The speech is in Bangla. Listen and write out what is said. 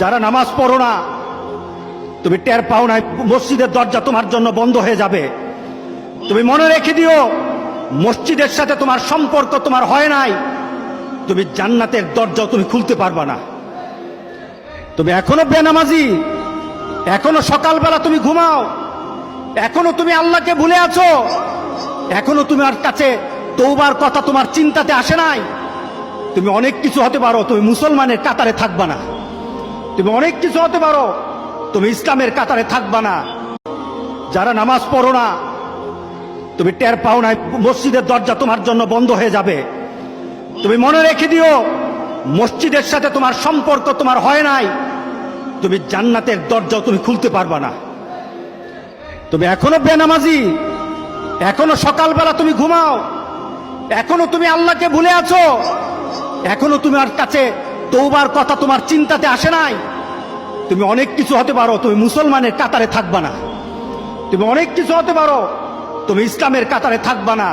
যারা নামাজ পড়ো না, তুমি টের পাও না মসজিদের দরজা তোমার জন্য বন্ধ হয়ে যাবে। তুমি মনে রেখে দিও, মসজিদের সাথে তোমার সম্পর্ক তোমার হয় নাই, তুমি জান্নাতের দরজাও তুমি খুলতে পারবা না। তুমি এখনো বেনামাজি, এখনো সকালবেলা তুমি ঘুমাও, এখনো তুমি আল্লাহকে ভুলে আছো, এখনো তোমার কাছে তওবার কথা তোমার চিন্তাতে আসে নাই। তুমি অনেক কিছু হতে পারো, তুমি মুসলমানের কাতারে থাকবা না। তুমি অনেক কিছু হতে পারো, তুমি ইসলামের কাতারে থাকবা না। যারা নামাজ পড়ো না, তুমি টের পাও না মসজিদের দরজা তোমার জন্য বন্ধ হয়ে যাবে। তুমি মনে রেখে দিও, মসজিদের সাথে তোমার সম্পর্ক তোমার হয় নাই, তুমি জান্নাতের দরজাও তুমি খুলতে পারবা না। তুমি এখনো বেনামাজি, এখনো সকালবেলা তুমি ঘুমাও, এখনো তুমি আল্লাহকে ভুলে আছো, এখনো তোমার কাছে তওবার কথা তোমার চিন্তাতে আসে নাই। তুমি অনেক কিছু হতে পারো, তুমি মুসলমানের কাতারে থাকবা না। তুমি অনেক কিছু হতে পারো, তুমি ইসলামের কাতারে থাকবা না।